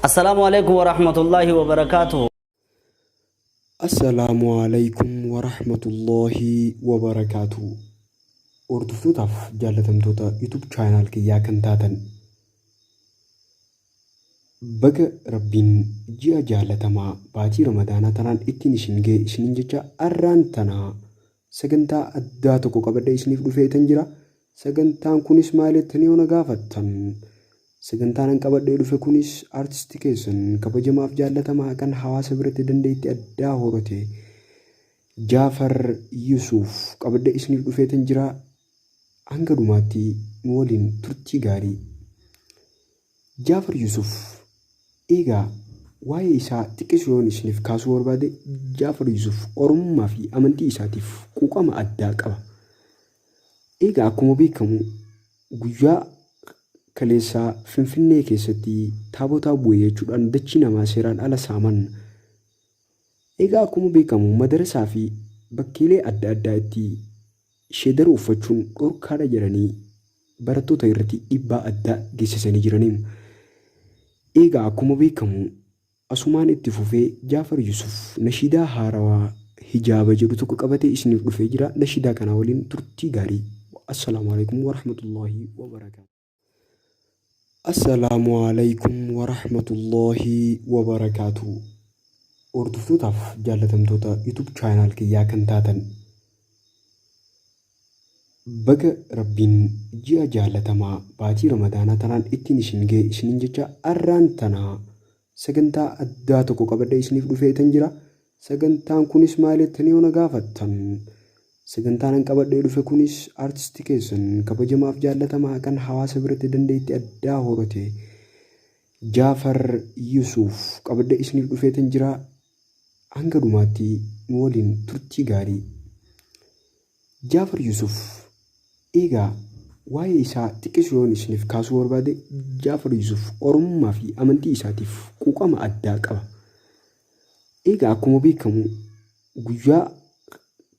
السلام عليكم ورحمة الله وبركاته. السلام عليكم ورحمة الله وبركاته. وردفتوتاف جالتمتوتا يوتيوب channel كيا كنتاتن بقى ربين جيا جالتما باتي رمضان تنان اتني شنجة أران تنا سجنتا أداتو قبل إسنيف دفيتن جرا سجنتان كونس مالتني ونقافتن سجنتان qabadhee dhufe kunis artistii keessan kabajamaaf jaallatamaa kan hawaasa biratti dandeetti addaa horate Jaafar Yusuf qabadhee isiniif dhufeetan jira hanga dhumaatti nu waliin turtii gaarii. Jaafar Yusuf egaa waa'ee isaa xiqqeessuun isiniif kaasuu barbaade Jaafar Yusuf oromummaa fi amantii isaatiif quuqama addaa qaba. Egaa akkuma beekamu guyyaa kaleessaa Finfinnee keessatti taabotaa bu'ee jechuudhaan dachii namaa seeraan ala saaman. Egaa akkuma beekamu madarasaa fi bakkeelee adda addaa itti sheedara uffachuun dhorkaadha jedhanii barattoota irratti dhiibbaa addaa geessisanii jiraniin. Egaa akkuma beekamu asumaan itti fufee Jaafar Yusuf nashiidaa haarawaa hijaaba jedhu tokko qabatee isiniif dhufee jira. Nashiidaa kana waliin turtii gaarii. Assalaamu alaikum warahmatullahi wabarakaatuh. السلام عليكم ورحمة الله وبركاته. وردفتوتاف جالتمتوتا يوتيوب channel كيا كنتاتن بقى ربين جيا جالتما باتي رمضان تنان اتني شنجة أران تنا سجنتا أداتو قبل إسنيف دفيتن جرا سجنتان كونس مالتني ونقافتن سجنتان qabadhee dhufe kunis artistii keessan kabajamaaf jaallatamaa kan hawaasa biratti dandeetti addaa horate Jaafar Yusuf qabadhee isiniif dhufeetan jira hanga dhumaatti nu waliin turtii gaarii. Jaafar Yusuf egaa waa'ee isaa xiqqeessuun isiniif kaasuu barbaade Jaafar Yusuf oromummaa fi amantii isaatiif quuqama addaa qaba. Egaa akkuma beekamu guyyaa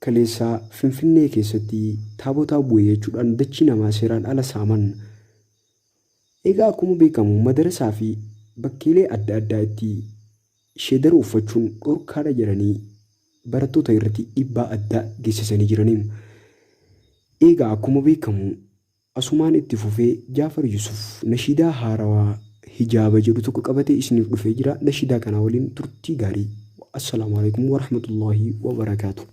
kaleessaa Finfinnee keessatti taabotaa bu'ee jechuudhaan dachii namaa seeraan ala saaman. Egaa akkuma beekamu madarasaa fi bakkeelee adda addaa itti sheedara uffachuun dhorkaadha jedhanii barattoota irratti dhiibbaa addaa geessisanii jiraniin. Egaa akkuma beekamu asumaan itti fufee Jaafar Yusuf nashiidaa haarawaa hijaaba jedhu tokko qabatee isiniif dhufee jira. Nashiidaa kana waliin turtii gaarii. Assalaamu alaikum warahmatullahi wabarakaatuh.